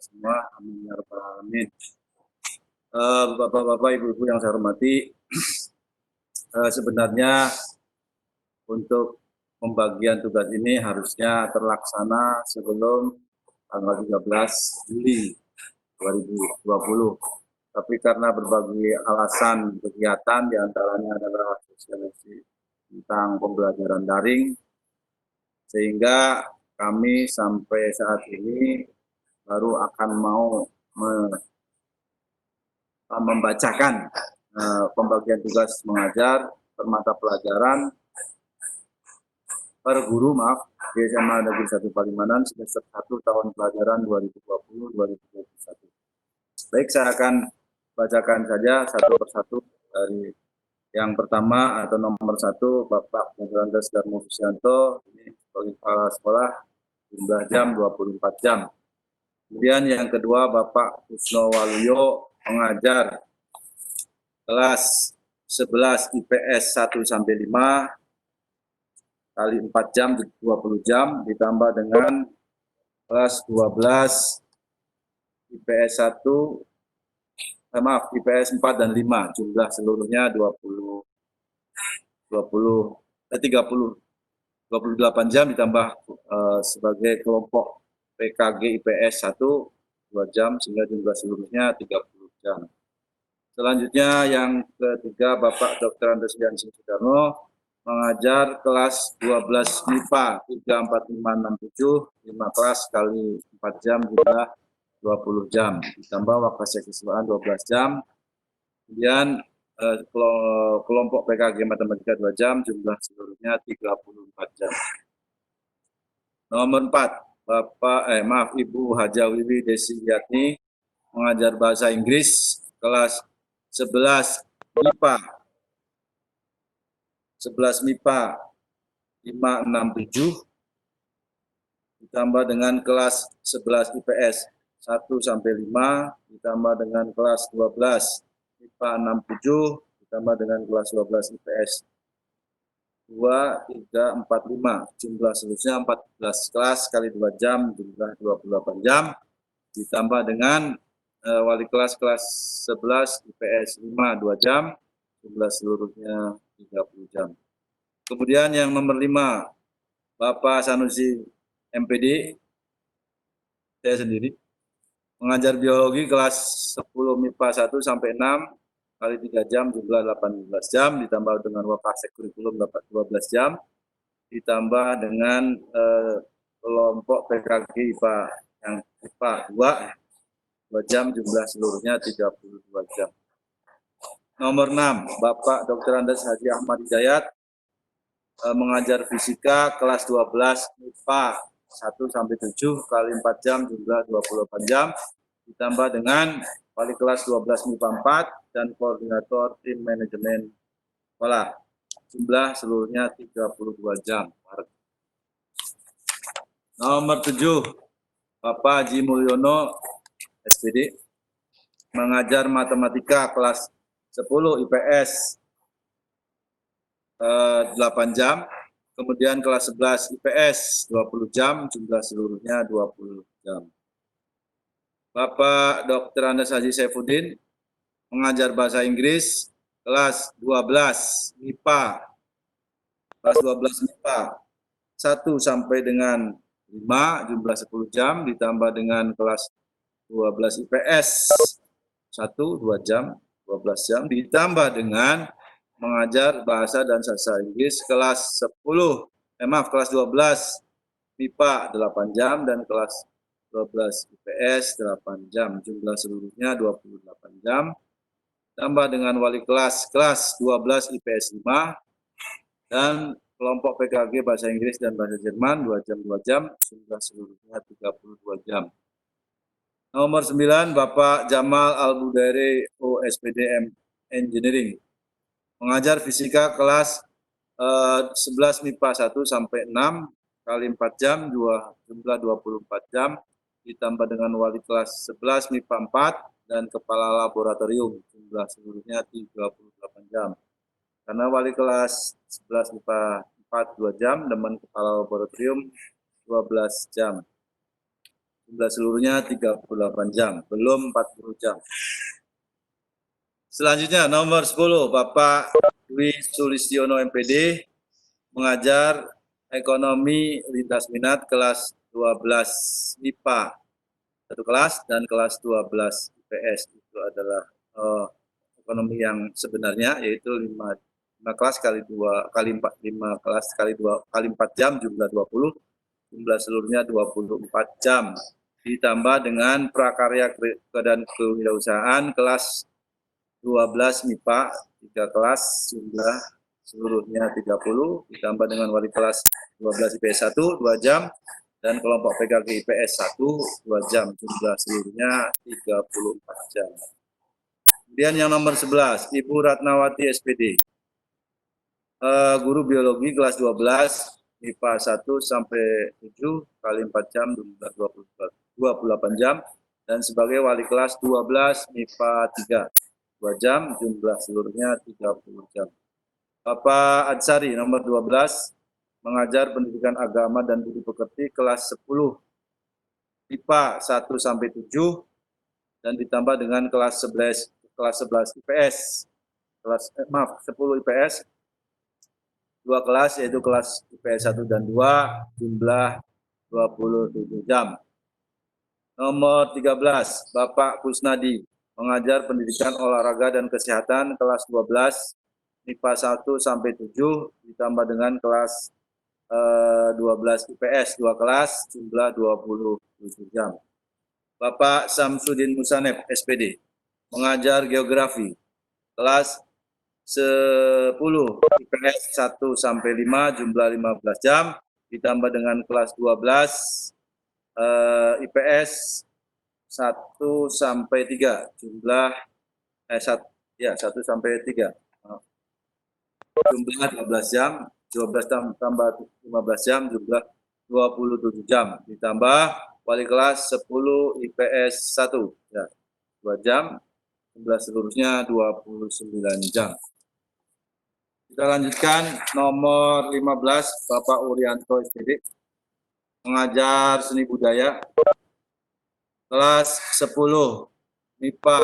semua. Amin ya rabbal alamin. Bapak-bapak, ibu-ibu yang saya hormati, sebenarnya untuk pembagian tugas ini harusnya terlaksana sebelum tanggal 13 Juli 2020. Tapi karena berbagai alasan kegiatan, diantaranya adalah sosialisasi tentang pembelajaran daring, sehingga kami sampai saat ini baru akan mau membacakan pembagian tugas mengajar per mata pelajaran per guru di SMA Negeri 1 Palimanan semester 1 tahun pelajaran 2020-2021. Baik, saya akan bacakan saja satu persatu. Dari yang pertama atau nomor 1, Bapak Dr. Andes Darmo Fusianto, ini sebagai kepala sekolah, jumlah jam 24 jam. Kemudian yang kedua, Bapak Kusno Waluyo, mengajar kelas 11 IPS 1-5 kali 4 jam, 20 jam, ditambah dengan kelas 12 IPS 1, IPS 4 dan 5, jumlah seluruhnya 28 jam, ditambah sebagai kelompok PKG IPS 1, 2 jam, sehingga jumlah seluruhnya 30 jam. Selanjutnya yang ketiga, Bapak Dr. Andes Yansin Sudarno, mengajar kelas 12 MIPA 3, 4, 5, 6, 7, 5 kelas kali 4 jam, jumlah 20 jam, ditambah waktu kesiswaan 12 jam. Kemudian kelompok PKG Matematika 2 jam, jumlah seluruhnya 34 jam. Nomor 4, Ibu Haja Wiwi Desi Yatni, mengajar bahasa Inggris kelas 11 MIPA 5, 6, 7, ditambah dengan kelas 11 IPS 1-5, ditambah dengan kelas 12 MIPA 6, 7, ditambah dengan kelas 12 IPS 2, 3, 4, 5. Jumlah seluruhnya 14 kelas kali 2 jam, jumlah 28 jam, ditambah dengan wali kelas 11 IPS 5, 2 jam, jumlah seluruhnya 30 jam. Kemudian yang nomor 5, Bapak Sanusi MPD, saya sendiri, mengajar biologi kelas 10 MIPA 1-6 kali 3 jam, jumlah 18 jam, ditambah dengan praktek kurikulum 12 jam, ditambah dengan kelompok PKG IPA yang IPA 2 jam, jumlah seluruhnya 32 jam. Nomor 6, Bapak Dr. Andes Haji Ahmad Hidayat, mengajar fisika kelas 12 MIPA 1-7 kali 4 jam, jumlah 28 jam, ditambah dengan wali kelas 12 MIPA 4 dan koordinator tim manajemen sekolah, jumlah seluruhnya 32 jam. Nomor 7, Bapak Haji Mulyono SPD, mengajar matematika kelas 10 IPS 8 jam, kemudian kelas 11 IPS 20 jam, jumlah seluruhnya 20 jam. Bapak Dr. Andes Haji Saifuddin, mengajar bahasa Inggris kelas 12 MIPA 1 sampai dengan 5, jumlah 10 jam, ditambah dengan kelas 12 IPS 1, 2 jam, 12 jam, ditambah dengan mengajar bahasa dan sastra Inggris kelas 12 MIPA 8 jam dan kelas 12 IPS 8 jam, jumlah seluruhnya 28 jam, tambah dengan wali kelas 12 IPS 5 dan kelompok PKG bahasa Inggris dan bahasa Jerman 2 jam, jumlah seluruhnya 32 jam. Nomor 9, Bapak Jamal Al-Budairi OSPD Engineering, mengajar fisika kelas 11 MIPA 1-6 kali 4 jam, jumlah 24 jam, ditambah dengan wali kelas 11 MIPA 4 dan kepala laboratorium, jumlah seluruhnya 38 jam. Karena wali kelas 11 MIPA 4 2 jam, dan kepala laboratorium 12 jam. jumlah seluruhnya 38 jam, belum 40 jam. Selanjutnya nomor 10, Bapak Dwi Sulistiono MPD, mengajar ekonomi lintas minat kelas 12 IPA 1 kelas dan kelas 12 IPS. Itu adalah ekonomi yang sebenarnya, yaitu 5 kelas kali 2 kali 4, 5 kelas kali 2 kali 4 jam, jumlah 20, jumlah seluruhnya 24 jam. Ditambah dengan prakarya dan kewirausahaan kelas 12 MIPA 3 kelas, jumlah seluruhnya 30, ditambah dengan wali kelas 12 IPS 1 2 jam, dan kelompok PKG IPS 1 2 jam, jumlah seluruhnya 34 jam. Kemudian yang nomor 11, Ibu Ratnawati SPD, guru biologi kelas 12 MIPA 1 sampai 7 kali 4 jam, jumlah 28 jam, dan sebagai wali kelas 12 MIPA 3 2 jam, jumlah seluruhnya 30 jam. Bapak Adsari nomor 12, mengajar pendidikan agama dan budi pekerti kelas 10 IPA 1 sampai 7 dan ditambah dengan kelas 11 IPS. 10 IPS 2 kelas, yaitu kelas IPS 1 dan 2, jumlah 27 jam. Nomor 13, Bapak Kusnadi, mengajar pendidikan olahraga dan kesehatan kelas 12 MIPA 1 sampai 7 ditambah dengan kelas 12 IPS 2 kelas, jumlah 27 jam. Bapak Samsudin Musanep SPD, mengajar geografi kelas 10 IPS 1 sampai 5, jumlah 15 jam, ditambah dengan kelas 12 IPS 1 sampai 3, jumlah 1 sampai 3, jumlah 12 jam, 12 tambah 15 jam, jumlah 27 jam, ditambah wali kelas 10 IPS 1, ya, 2 jam, jumlah seluruhnya 29 jam. Kita lanjutkan nomor 15, Bapak Urianto SPD, mengajar seni budaya kelas 10 MIPA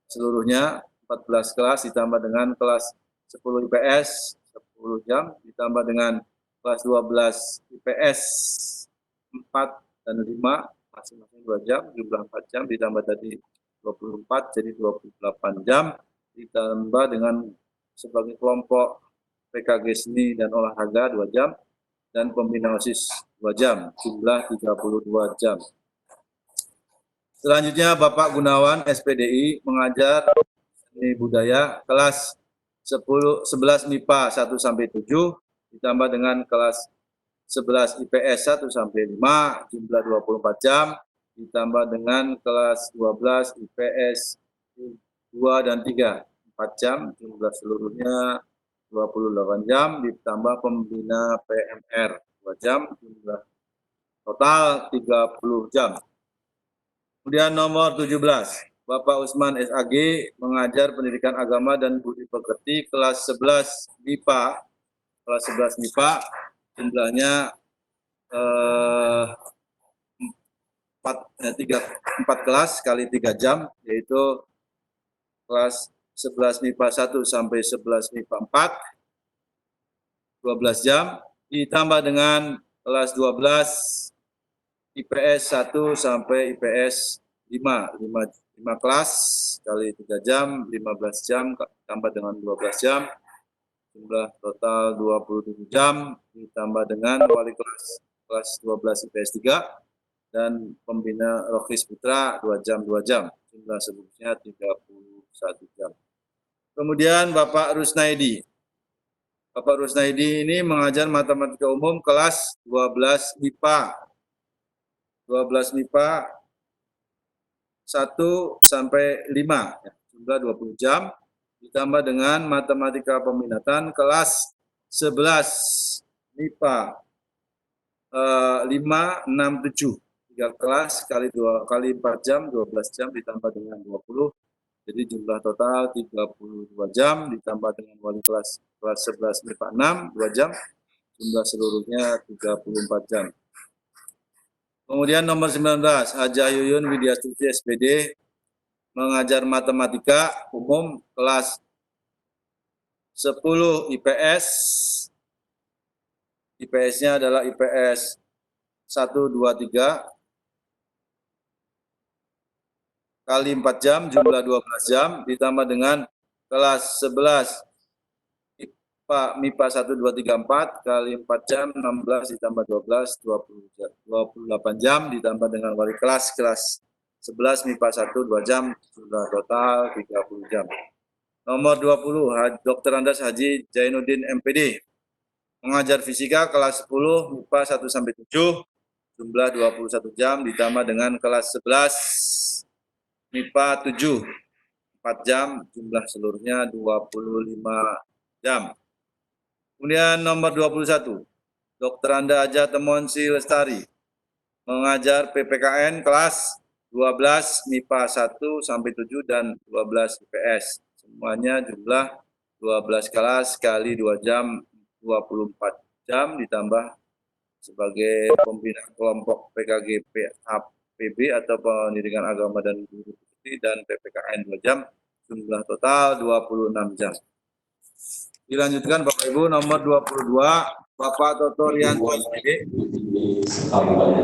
seluruhnya 14 kelas ditambah dengan kelas 10 IPS 10 jam ditambah dengan kelas 12 IPS 4 dan 5 masing-masing 2 jam, jumlah 4 jam ditambah tadi 24 jadi 28 jam, ditambah dengan sebagai kelompok PKG seni dan olahraga 2 jam dan pembina OSIS 2 jam, jumlah 32 jam. Selanjutnya Bapak Gunawan SPDI, mengajar seni budaya kelas 11 MIPA 1 sampai 7 ditambah dengan kelas 11 IPS 1 sampai 5, jumlah 24 jam, ditambah dengan kelas 12 IPS 2 dan 3 4 jam, jumlah seluruhnya 28 jam, ditambah pembina PMR 2 jam, jumlah total 30 jam. Kemudian nomor 17, Bapak Usman SAG, mengajar pendidikan agama dan budi pekerti kelas 11 MIPA, jumlahnya 4 kelas kali 3 jam, yaitu kelas 11 MIPA 1 sampai 11 MIPA 4, 12 jam, ditambah dengan kelas 12 IPS 1 sampai IPS 5 kelas kali 3 jam, 15 jam, tambah dengan 12 jam, jumlah total 27 jam, ditambah dengan wali kelas 12 IPS 3, dan pembina Rohis Putra 2 jam, jumlah seluruhnya 31 jam. Kemudian Bapak Rusnaidi. Bapak Rusnaidi ini mengajar matematika umum kelas 12 MIPA. 12 MIPA 1 sampai 5, jumlah 20 jam, ditambah dengan matematika peminatan kelas 11 MIPA 5, 6, 7, 3 kelas kali 4 jam, 12 jam ditambah dengan 20, jadi jumlah total 32 jam, ditambah dengan wali kelas 11 MIPA 6, 2 jam, jumlah seluruhnya 34 jam. Kemudian nomor 19, Hajah Yuyun Widyastuti SPD, mengajar matematika umum kelas 10 IPS. IPS-nya adalah IPS 1, 2, 3 kali 4 jam, jumlah 12 jam, ditambah dengan kelas 11 MIPA 1, 2, 3, 4 kali 4 jam, 16 ditambah 12, 20 jam, 28 jam, ditambah dengan wali kelas 11 MIPA 1, 2 jam, jumlah total 30 jam. Nomor 20, Dr. Andas Haji Zainuddin MPD, mengajar fisika kelas 10 MIPA 1 sampai 7, jumlah 21 jam, ditambah dengan kelas 11 MIPA 7, 4 jam, jumlah seluruhnya 25 jam. Kemudian nomor 21, Dr. Anda Aja Temonsi Lestari, mengajar PPKN kelas 12 MIPA 1 sampai 7 dan 12 IPS. Semuanya jumlah 12 kelas kali 2 jam, 24 jam, ditambah sebagai pembina kelompok PKGP HPB atau Pendidikan Agama dan Guru dan PPKN 2 jam, jumlah total 26 jam. Dilanjutkan Bapak Ibu, nomor 22, Bapak Toto Rianto SPD. Halo?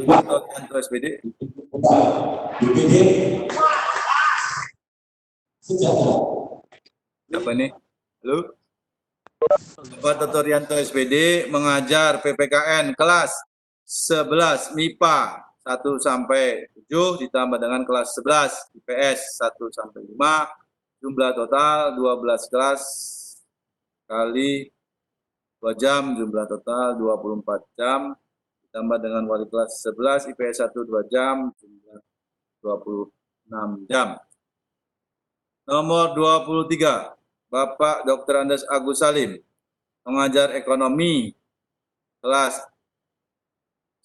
Bapak Toto Rianto SPD. Siapa ini? Halo? Bapak Toto Rianto SPD mengajar PPKN kelas 11 MIPA 1 sampai 7 ditambah dengan kelas 11 IPS 1 sampai 5, jumlah total 12 kelas kali 2 jam, jumlah total 24 jam, ditambah dengan wali kelas 11 IPS 1 2 jam, jumlah 26 jam. Nomor 23, Bapak Dr. Andes Agus Salim, mengajar ekonomi kelas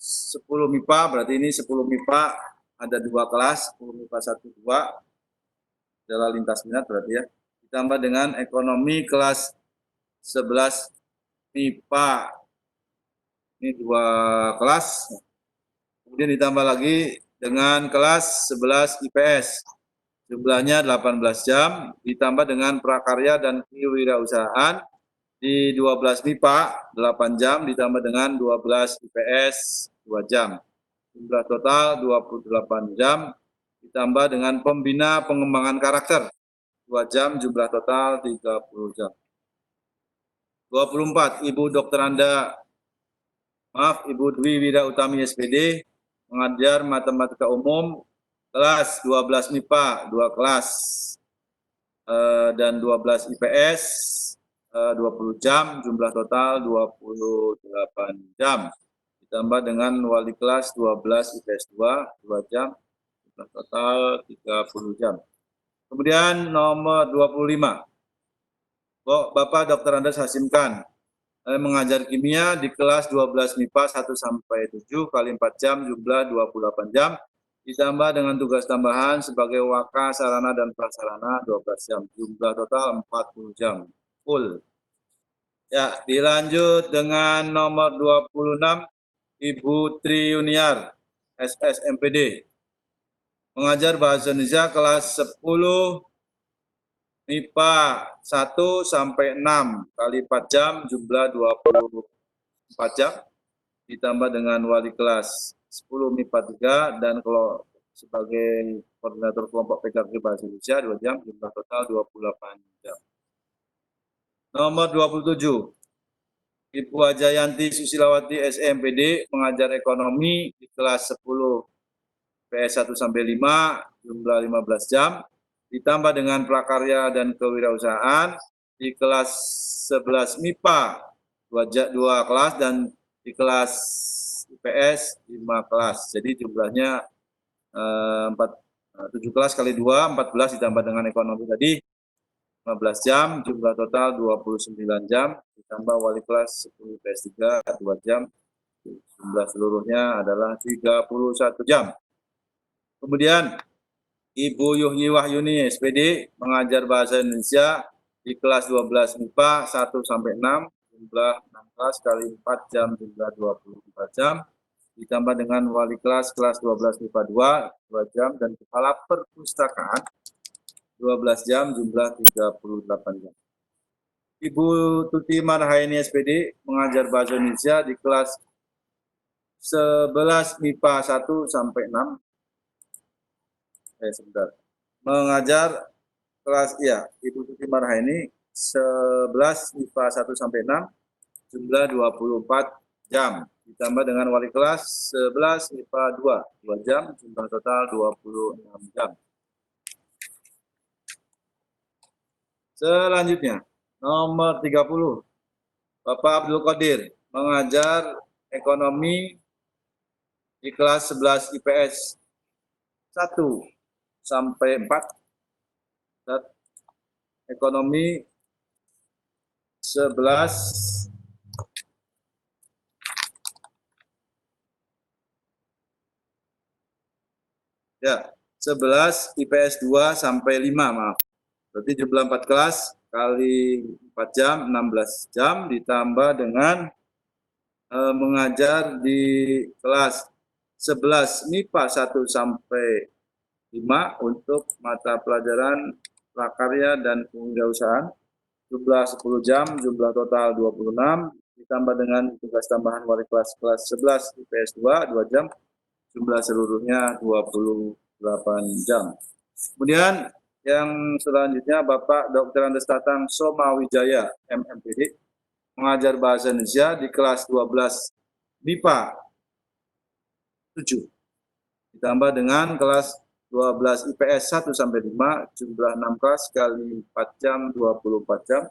10 MIPA, berarti ini 10 MIPA ada 2 kelas, 10 MIPA 1, 2, adalah lintas minat berarti ya, ditambah dengan ekonomi kelas 11 MIPA, ini 2 kelas, kemudian ditambah lagi dengan kelas 11 IPS, jumlahnya 18 jam, ditambah dengan prakarya dan kewirausahaan di 12 MIPA 8 jam, ditambah dengan 12 IPS 2 jam. Jumlah total 28 jam, ditambah dengan pembina pengembangan karakter 2 jam, jumlah total 30 jam. 24, Ibu Dwi Wida Utami SPD, mengajar matematika umum kelas 12 MIPA 2 kelas dan 12 IPS 20 jam, jumlah total 28 jam. Ditambah dengan wali kelas 12 IPS 2 jam, jumlah total 30 jam. Kemudian nomor 25, Bapak Dr. Andes Hasim Khan, mengajar kimia di kelas 12 MIPA 1 sampai 7 kali 4 jam, jumlah 28 jam, ditambah dengan tugas tambahan sebagai waka sarana dan prasarana 12 jam, jumlah total 40 jam full. Ya, dilanjut dengan nomor 26, Ibu Tri Yuniar, SSMPD, mengajar bahasa Indonesia kelas 10 MIPA 1 sampai 6 kali 4 jam, jumlah 24 jam, ditambah dengan wali kelas 10 MIPA 3 dan kalau sebagai koordinator kelompok PKG bahasa Indonesia 2 jam, jumlah total 28 jam. Nomor 27, Ibu Ajayanti Susilawati SMPD, mengajar ekonomi di kelas 10 PS 1 sampai 5, jumlah 15 jam, ditambah dengan prakarya dan kewirausahaan di kelas 11 MIPA 2 kelas dan di kelas IPS 5 kelas. Jadi jumlahnya 7 kelas kali 2, 14 ditambah dengan ekonomi tadi 15 jam, jumlah total 29 jam, ditambah wali kelas 10 IPS 3 2 jam, jumlah seluruhnya adalah 31 jam. Kemudian Ibu Yuhyi Wahyuni SPD, mengajar bahasa Indonesia di kelas 12 MIPA 1 sampai 6, jumlah 6 kelas kali 4 jam jumlah 24 jam, ditambah dengan wali kelas 12 MIPA 2 jam, dan kepala perpustakaan 12 jam jumlah 38 jam. Ibu Tuti Marhaini SPD mengajar bahasa Indonesia di kelas 11 MIPA 1 sampai 6. Sebentar. Mengajar kelas Ibu Tuti Marhaini 11 MIPA 1 sampai 6 jumlah 24 jam, ditambah dengan wali kelas 11 MIPA 2 jam, jumlah total 26 jam. Selanjutnya, nomor 30, Bapak Abdul Qadir mengajar ekonomi di kelas 11 IPS 1 sampai 4, dan ekonomi 11 IPS 2 sampai 5, maaf. Berarti jumlah 4 kelas kali 4 jam, 16 jam, ditambah dengan mengajar di kelas 11 MIPA 1 sampai 5 untuk mata pelajaran prakarya dan kewirausahaan, jumlah 10 jam, jumlah total 26, ditambah dengan tugas tambahan wali kelas 11 IPS 2 jam, jumlah seluruhnya 28 jam. Kemudian yang selanjutnya Bapak Dr. Andes Tatang Soma Wijaya, MMPD, mengajar bahasa Indonesia di kelas 12 MIPA 7, ditambah dengan kelas 12 IPS 1 sampai 5, jumlah 6 kelas kali 4 jam, 24 jam,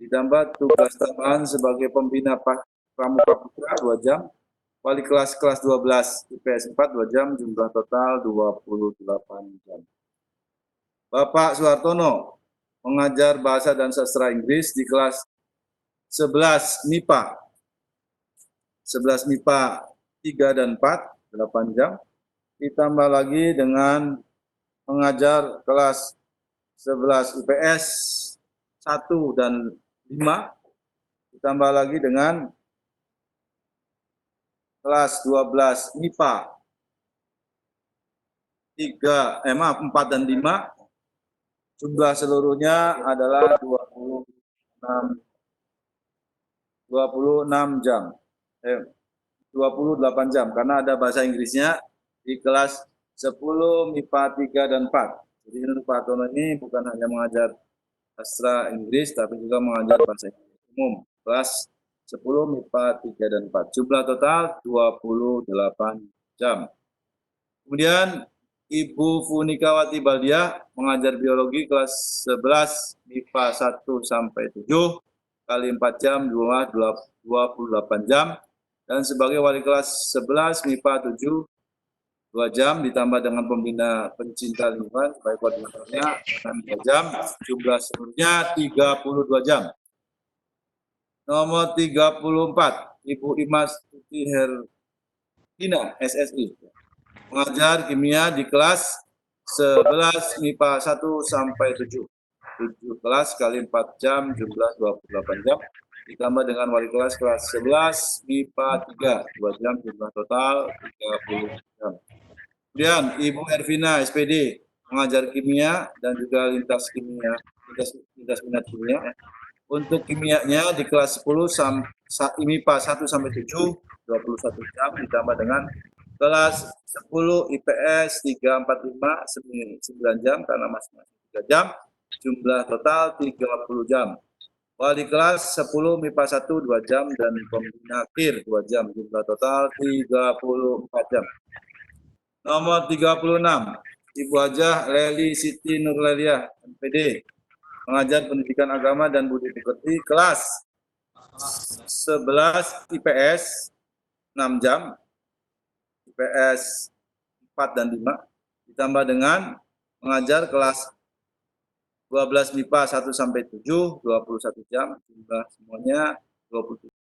ditambah tugas tambahan sebagai pembina pramuka putra 2 jam, wali kelas 12 IPS 4 2 jam, jumlah total 28 jam. Bapak Suhartono mengajar bahasa dan sastra Inggris di kelas 11 MIPA 3 dan 4, 8 jam, ditambah lagi dengan mengajar kelas 11 IPS 1 dan 5, ditambah lagi dengan kelas 12 MIPA 4 dan 5, jumlah seluruhnya adalah 28 jam, karena ada bahasa Inggrisnya di kelas 10 MIPA 3 dan 4. Jadi Pak Tono ini bukan hanya mengajar sastra Inggris, tapi juga mengajar bahasa Inggris umum, kelas 10 MIPA 3 dan 4. Jumlah total 28 jam. Kemudian Ibu Funikawati Baldia mengajar biologi kelas 11 MIPA 1 sampai 7 kali 4 jam, 28 jam. Dan sebagai wali kelas 11 MIPA 7 2 jam, ditambah dengan pembina pencinta lingkungan sebagai koordinatornya 2 jam, jumlah seluruhnya 32 jam. Nomor 34, Ibu Imas Tuti Herkina, SSI, mengajar kimia di kelas 11 MIPA 1 sampai 7. 7 kelas kali 4 jam, jumlah 28 jam, ditambah dengan wali kelas 11 MIPA 3, 2 jam, jumlah total 30 jam. Kemudian Ibu Ervina SPD mengajar kimia dan juga lintas minat kimia. Untuk kimianya di kelas 10 MIPA 1 sampai 7, 21 jam, ditambah dengan kelas 10 IPS 3, 4, 5, 9 jam karena masing-masing 3 jam, jumlah total 30 jam. Wali kelas 10 MIPA 1 2 jam dan pembina KIR 2 jam, jumlah total 34 jam. Nomor 36, Ibu Hajah Leli Siti Nurleliah, MPD, mengajar pendidikan agama dan budi pekerti kelas 11 IPS 6 jam, IPS 4 dan 5, ditambah dengan mengajar kelas 12 MIPA 1 sampai 7, 21 jam, jumlah semuanya 27